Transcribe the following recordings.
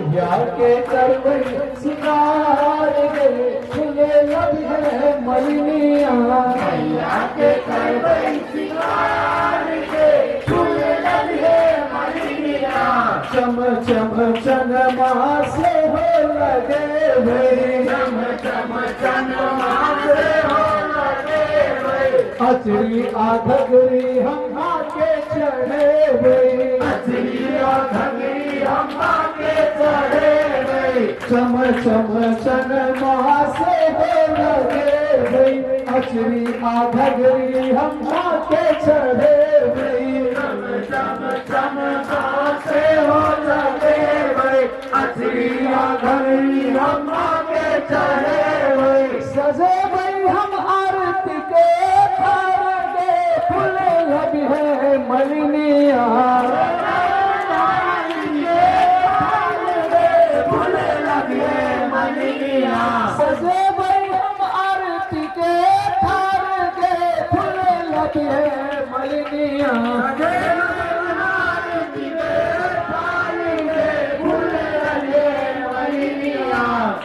मैया के करवई सिंगार गए फूले लबी है मलिनिया मैया के करवई सिंगार गए फूले लबी है मलिनिया चम चम चनमा से हो लगे भाई चम चम चनमा से हो लगे भाई अचरी आधगरी हम आके चढ़े भाई अचरी आधगरी हम आके चढ़े भाई चम चम चनमा से हो लगे भाई अचरी आधगरी हम आके चढ़े भाई चम चम चनमा से हो लगे भाई अचरी आधगरी हम आके चढ़े भाई सजे भाई हम आरती के थारगे फूले लबी है मलिनिया फूले लबी है मलिनिया सजे भाई हम आरती के थारगे फूले लबी है मलिनिया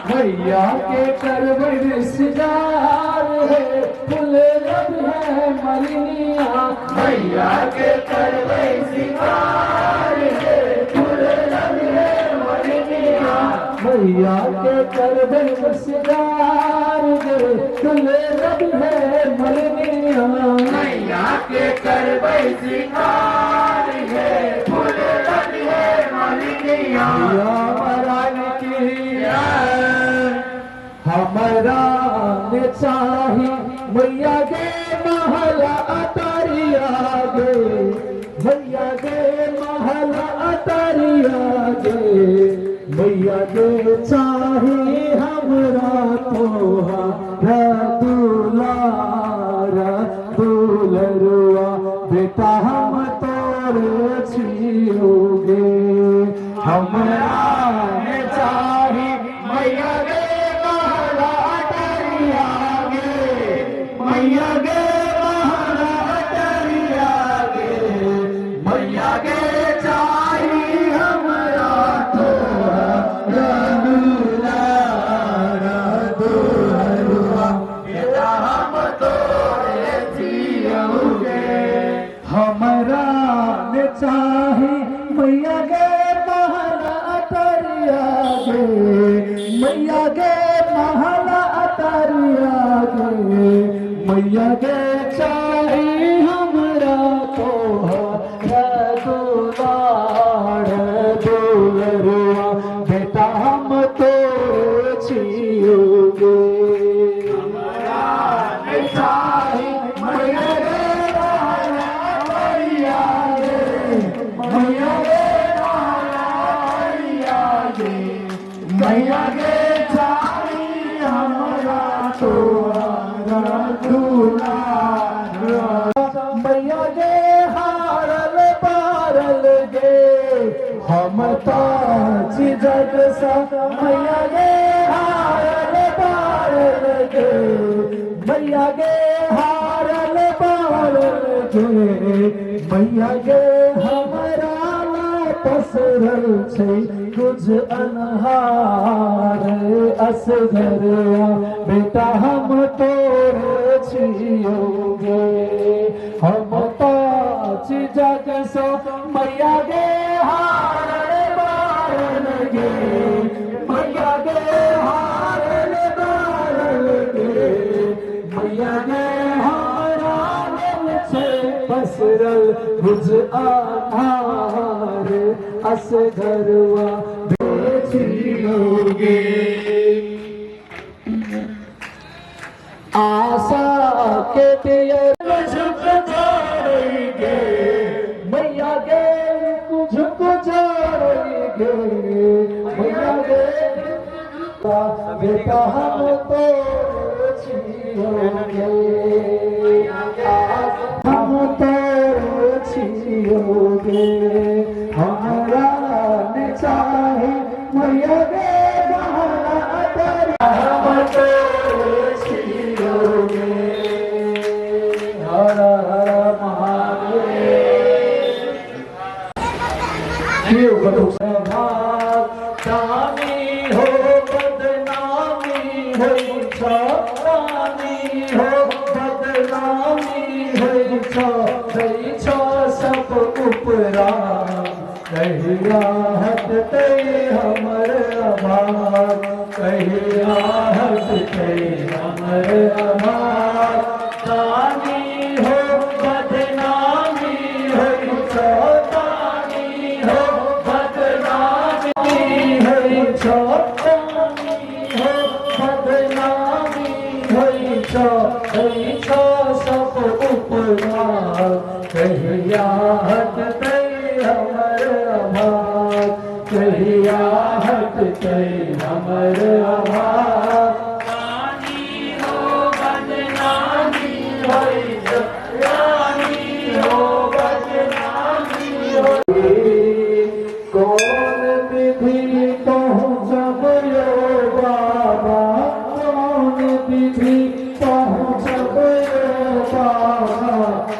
मैया के करवई सिंगार है फूले लबी है मलिनिया मैया के करवई सिंगार है फूले लबी है मलिनिया मैया के करवई सिंगार है फूले लबी है मलिनिया मैया के करवई सिंगार है फूले लबी है मलिनिया हमारा ने चाही मैया गे महला अतरिया गे मैया गे महला अतरिया गे मैया गे चाही हमरा तोहा दुलार दुलरुआ बेटा हम तोरे छियोगे हमरा ने चाही मैया गे मैया गे महला अतरिया गे मैया गे चाही हमरा तोरा दुलार दुलरुआ बेटा हम तोरे जियोगे हमरा ने चाही मैया गे महला अतरिया गे मैया गे महला अतरिया गे मैया गे चाही हमरा तोहरा दुलार दुलरुआ बेटा हम तोरे छियोगे हमरा ने चाही मैया गे मैया गे मैया गे मैया गे चाही हमरा तोहरा दुलार मैया गे हारल पारल गे हम ताज जग सा मैया गे हारल पारल गे मैया गे हारल पारल गे मैया गे हमरा पसरल छै कुछ अनहार असगरया बेटा हम तोरे छियोगे हम ताज जग सो मैया गे हारल पारल गे मैया गे हारल पारल गे मैया गे हमरा छै पसरल कुछ आधार असगरवा छियोगे आशा के दियर झुक जाएंगे मैया गे झुक जाएंगे मैया गे बेटा हम तो छियोगे हम तो छियोगे हमरा ने चाही मैया गे महला अतरिया हम तो छियोगे हर हर महादेव शिव भाग होई छ रानी हो बदनामी होई छ गई छ सब उपरा कहिया हटते हमर आभार कहिया हटते हमर आभार रानी हो बदनामी होई छ रानी हो बदनामी होई छ रानी हो बदनामी होई छ सब उपकार कहिया हटते हमर आभार कहिया हटते हमर आभार रानी हो बदनामी होई छ रानी हो बदनामी होई कौन विधि पहुँचब यो बाबा कौन विधि पहुँचब यो बाबा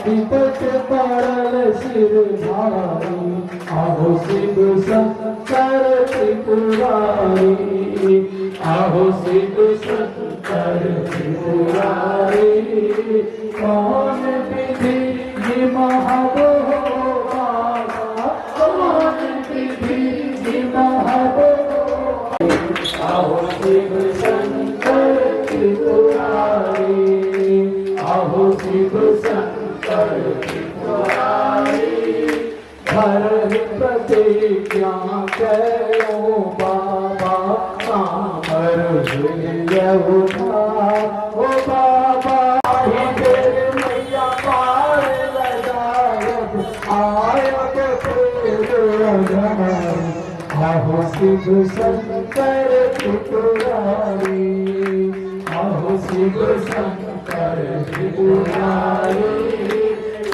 विपत पड़ल सिर भारी आहो शिव शंकर त्रिपुरारी आहो शिव शंकर त्रिपुरारी कौन विधि निमहब हो बाबा कौन विधि निमहब हो आहो शिव शंकर त्रिपुरारी आहो शिव शंकर त्रिपुरारी हर प्रतिज्ञा करो बाबा कामर उठा ओ बाबा ही तेरे मैया पार लगायब आयब आहो शिव शंकर त्रिपुरारी आहो शिव शंकर त्रिपुरारी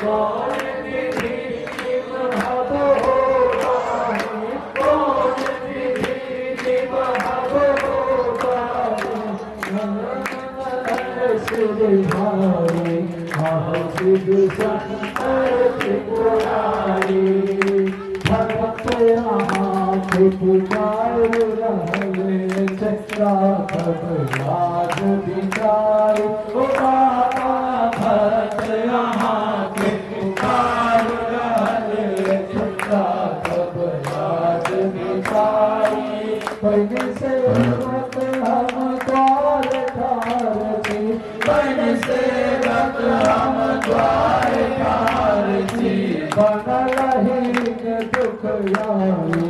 कौन विधि निमहब हो बाबा कौन विधि निमहब हो बाबा सिर भारी आहो शिव शंकर त्रिपुरारी भक्त यहाँ पुकार रहले चक्रा राज बिचारी ओ बाबा भक्त यहाँ पुकार रहले चक्रा राज बिचारी पहले से मत हम द्वार ठार थी पहले से मत हम द्वार ठार थी बनल दुख यारी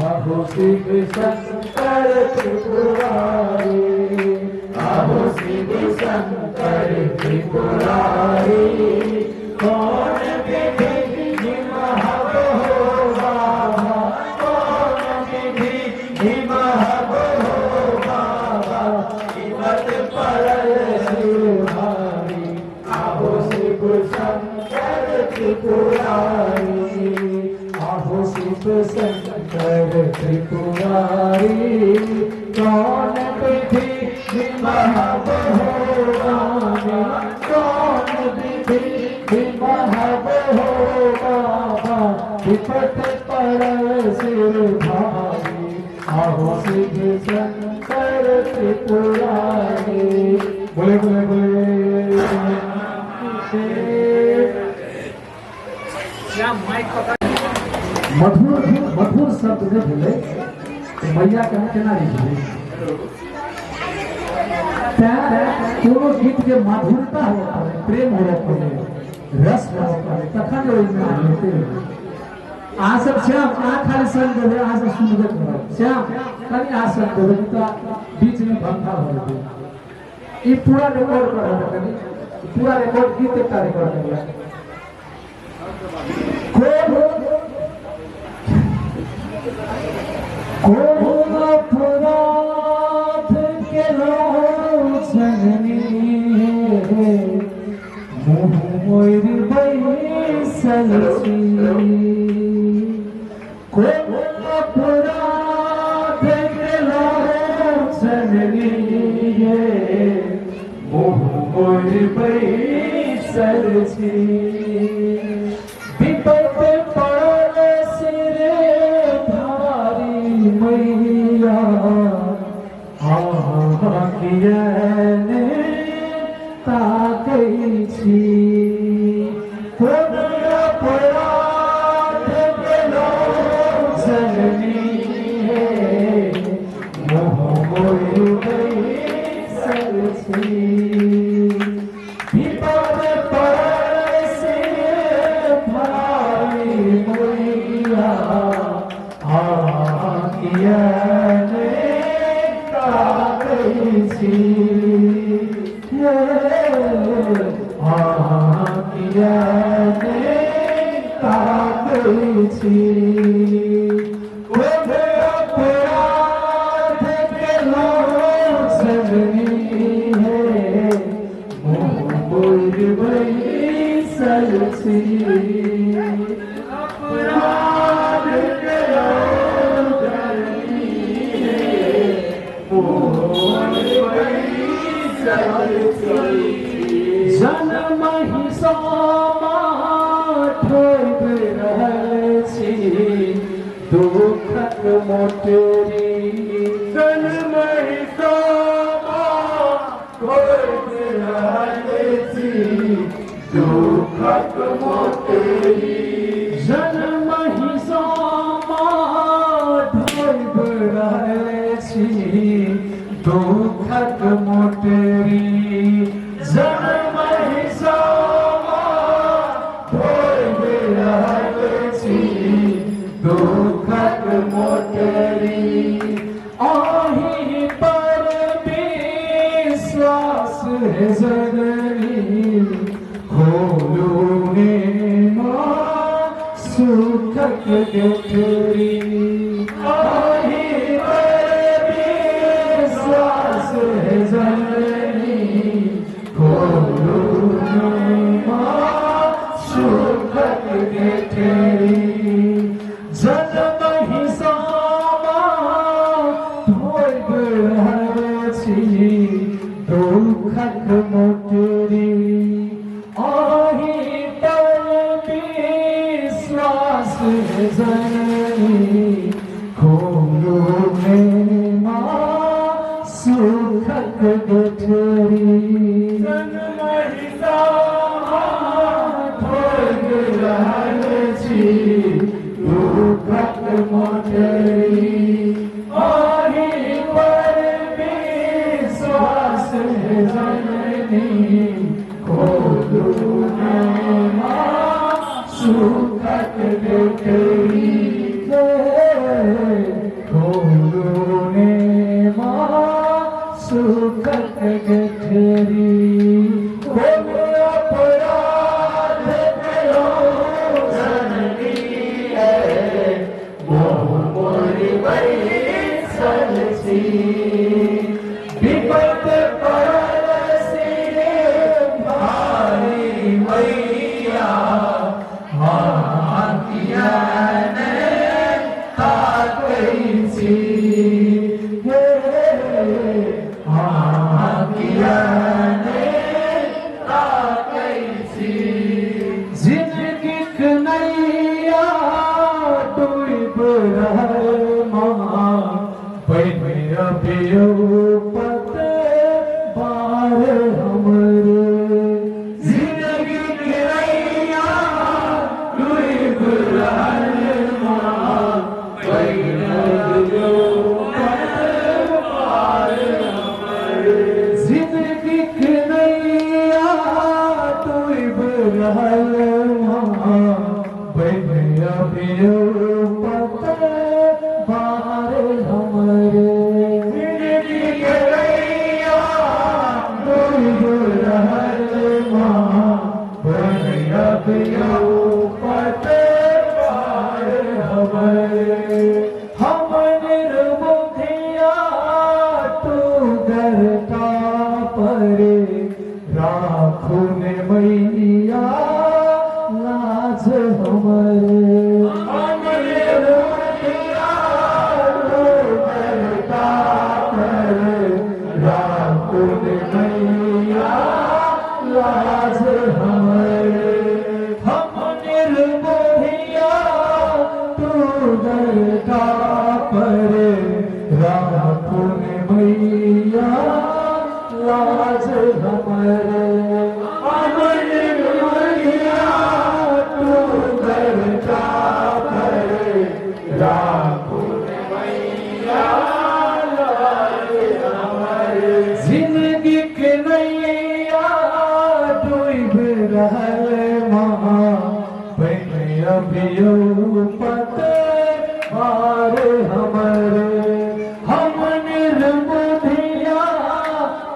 आहो शिव शंकर त्रिपुरारी आहो शिव शंकर त्रिपुरारी कौन विधि निमहब हो बाबा कौन विधि निमहब हो बाबा विपत पड़ल सिर भारी आहो शिव शंकर त्रिपुरारी आहो शिव शंकर त्रिपुरारी कौन विधि निमहब हो बाबा कौन विधि निमहब हो बाबा विपत पड़ल सिर भारी आहो शिव शंकर त्रिपुरारी बोले बोले बोले मधुर मधुर शब्द जे भेलै मैया के केना लिखबै कोनो गीत के मधुरता हो प्रेम हो रस हो तखन ओहिमे हेतै अहाँ सब श्याम अहाँ खाली सन देबै अहाँ सब सुनबे करब श्याम कनि अहाँ सब देबै तऽ बीच में भंगा हो जेतै ई पूरा रिकॉर्ड करब कनि पूरा रिकॉर्ड गीत एकटा रिकॉर्ड करब कोन अपराध के लोचनी मुँह मोर बैसल छी कोन अपराध के लोचनी मुँह मोर बैसल छी विपत पड़ल सिर भारी मैया कियाने ताकै छी कोदरा परात गेलो जननी हे मोह मोहि बैसल छी विपद परसे भाई मोहिया कियाने ताकै छी कियाने ताकै छी कोदरा परात गेलो जननी हे मोह मोहि बैसल छी अपराध गेलो जननी हे मोह मोहि बैसल छी जन्म ही सामा ठोक रहल छी दुखक मोटरी जन्म ही सामा ठोक रहल छी दुखक मोटरी जन्म ही सामा ठोक रहल छी दुखक मोटरी जन्म ही सामा ठोक रहल छी दुखक मोटरी आहि पर विश्वास है जननी खोलू ने माँ सुखक गठरी आहि पर विश्वास है जननी खोलू ने माँ सुखक गठरी जन्म ही सामा ठोक रहल छी दुखक मोटरी आहि पर विश्वास है जननी खोलू ने माँ सुखक गठरी जन्म ही सामा ठोक रहल छी दुखक मोटरी आहि पर विश्वास है जननी खोलू ने माँ सुखक गठरी खोलू ने माँ सुखक गठरी अपराध गेलो जननी है मोह मोहि बैसल छी विपद परसे भाई मैया कियाने ताकै छी कियाने ताकै छी जिंदगीक नैया डूब रहल माँ बन अभियो पत बार हमरे जिंदगीक नैया डूब रहल माँ बन अभियो पत बार हमरे जिंदगीक नैया डूब रहल माँ बन अभियो पत बार हमरे जिंदगीक नैया डूब रहल माँ बन अभियो पत बार हमरे हम निर्बुद्धिया तू गरता परे राखू ने मैया लाज हमरे हम निर्बुद्धिया तू गरता परे राखू ने मैया लाज हमरे हम निर्बुद्धिया तू गरता परे राखू ने मैया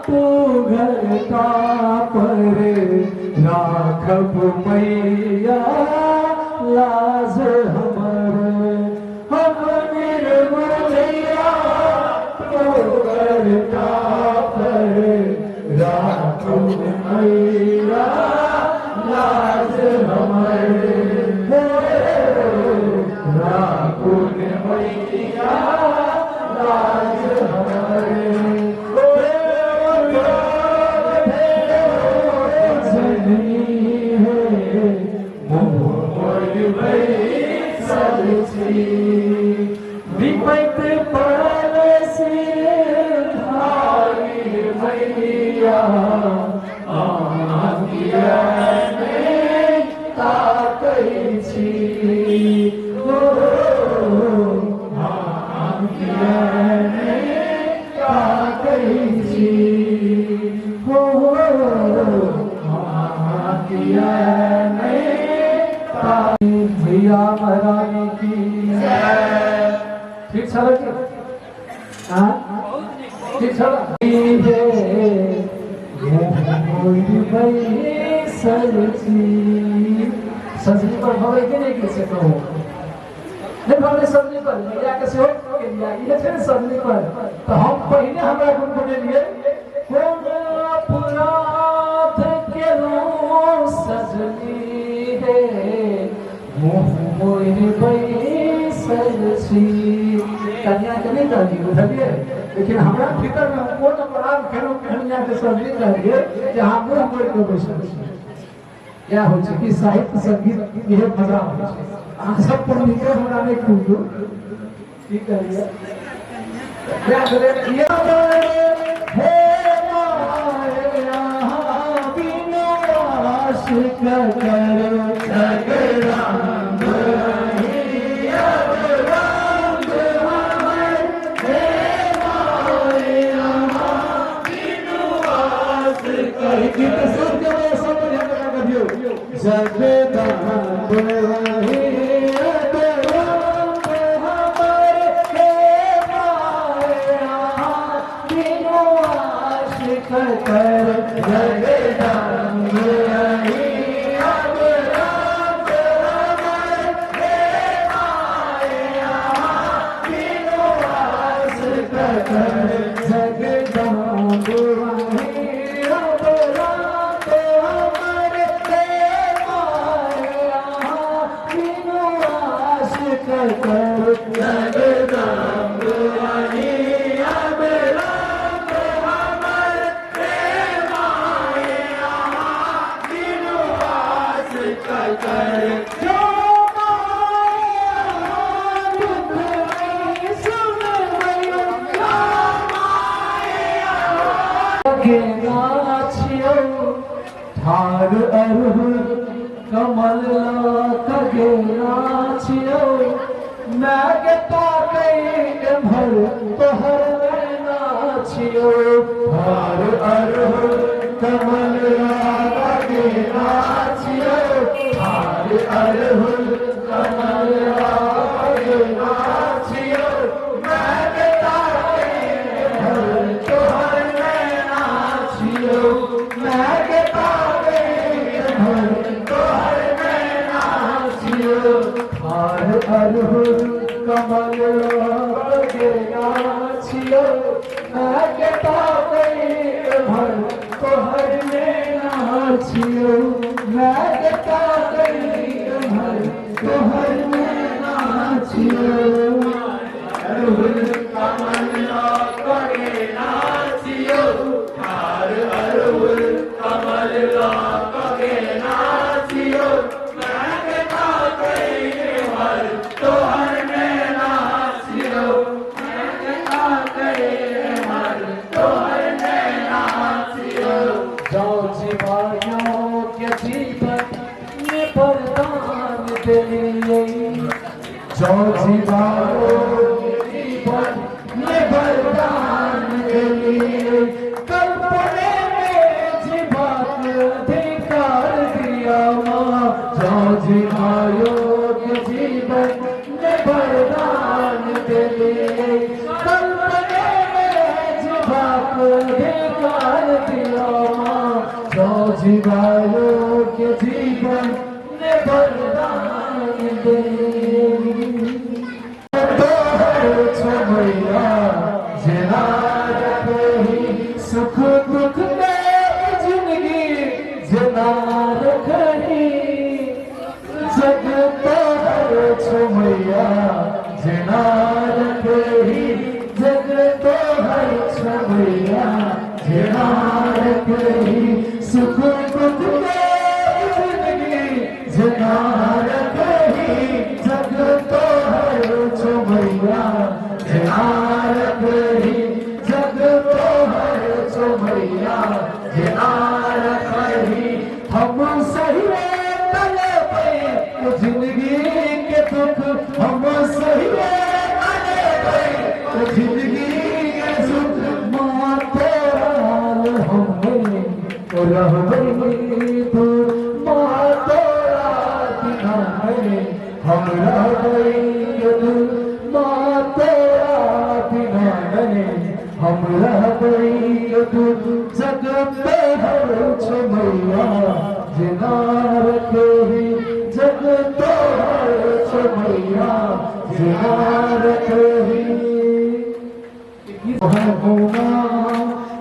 तू घरता पर राखब मैया लाज हमर हम निर्मलैया तू घरता पर राखब मैया लाज हमर राखब मैया लाज हमर विपत पड़ल से भाई मैया आगिया में ताकै छी आगिया में ताकै छी हो आगिया में भैया महारानी की ठीक है ठीक है सजनी पर भवे के नहीं किसे कहो नहीं भवे सजनी पर भैया के से हो के लिया ये फिर सजनी पर तो हम पहले हमरा गुनगुने लिए कोन अपराध के लो सजनी है मोह बैसल छी कन्या के नहीं कहली बुझलिए लेकिन हमरा भीतर में कोन अपराध खेलो कन्या के सजनी कहलिए जे हम मुंह मोड़ के बैसल छी क्या हो छै कि साहित्य संगीत ये मजा हो छै आ सब पर निके हमरा नहीं कूदो की करिए क्या करे हे माया बिना आशिक कर जगराम ठार अरहुल कमल कगे नाचियो मैं के ताकै भर तोहर नाचियो ठार अरहुल कमल कगे नाचियो ठार अरहुल कमल कगे नाचियो मैं के ताकै भर तोहर नाचियो मैं के अरहुल कमल के नाचियो मैं के ताकै भर तोहर में नाचियो मैं के ताकै भर तोहर में नाचियो अरहुल कमल के नाचियो ठार अरहुल कमल के नाचियो मैं के ताकै तोहर में नाचियो मैं के ताकै भर तोहर में नाचियो जो जीवायों के जीवन में वरदान दिलिए जो जीवायों के जीवन में वरदान दिलिए कल्पने में जीवन अधिकार दिया माँ जो जीवायों जीवन ने वरदान दिलिए कल्पने में जीवन अधिकार जीवायो के जीवन ने वरदान दे मैया जना रखी सुख दुख में जिंदगी जना रखी जग तो मैया जना रखी जग तो मैया जना रखी सुख दुख में जिंदगी जना रखी जग तो मैया जना रखी जग तो मैया जना रखी हम सही तले पे जिंदगी के दुख हम सही तले पे जिंदगी के सुख माँ तेरा हमने रहबई तू माँ तेरा बिना है हम रहबई तू माँ तेरा बिना है हम रहबई तू जग पे हर मैया जना रखे जग तो हर मैया जना रखे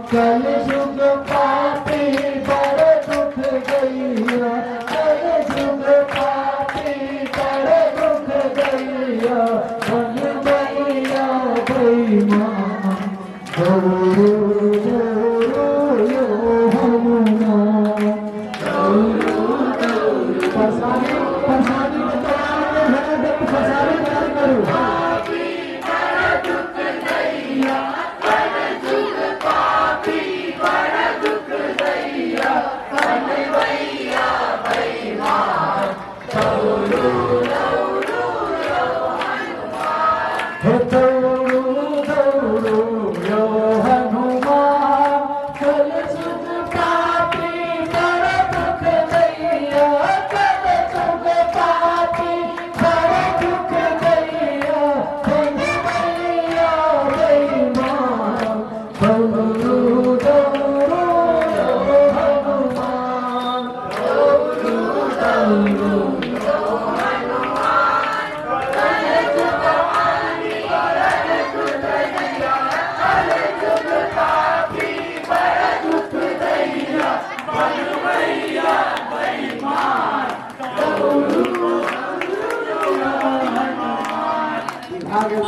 कल युग पापी बड़ दुख गैया कल युग पापी बड़ दुख गैया बन गैया बेईमान गौरू गौरू यो हनुमान परसानी परसानी परसानी करो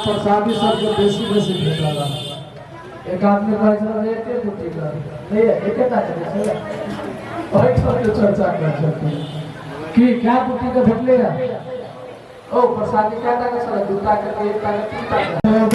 प्रसादी सबके बेसी बेसी भेटला एक आदमी कहै छै एते बुटी कर नहीं एकेटा छै ओइ छोटे चर्चा कर छथि की क्या बुटी के भेटले है ओ प्रसादी काटा के साला दूटा के एकटा के तीनटा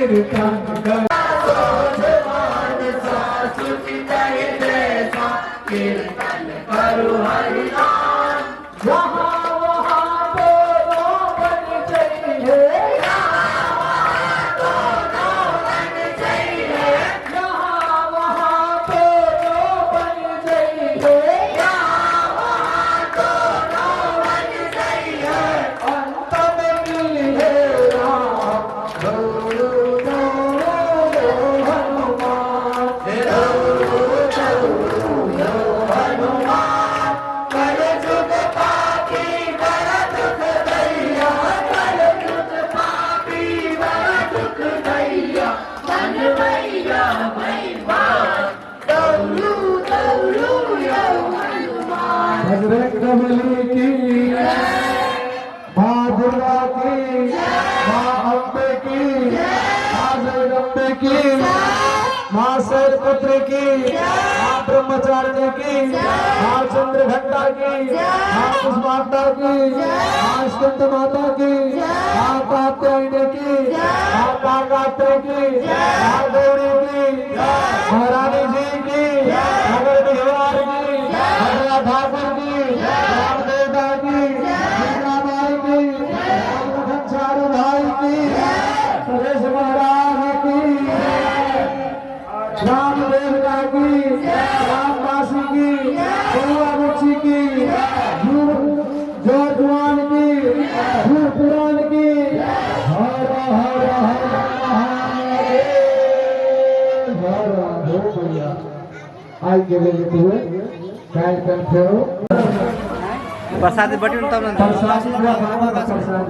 कीर्तन कर कीर्तन करो हरि नाम जहाँ वहाँ दोनों बन जाइए जहाँ वहाँ दोनों बन जाइए अंत में मिले राम बजरंग बली की माँ दुर्गा की माँ अम्बे की माँ जगदम्बे की माँ शैलपुत्र की माँ ब्रह्मचारिणी की माँ चंद्रघंटा की माँ कुष्मांडा की माँ स्कंद माता की माँ कात्यायनी की माँ कागात्री की माँ गौरी की महारानी जी की नगर बिहार की हरिया ठाकुर की रामदेवता की मीराबाई की लखन चारू भाई की सुरेश महाराज की रामदेवता की रामदासी की बउआ बच्ची की जौजवान की पुराण की हर हर हर महादेव हो भैया आज के लेते हुए कार्यक्रम फेरो प्रसाद बटी तब प्रसाद पूरा बाबा का प्रसाद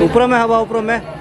ऊपर में हवा ऊपर में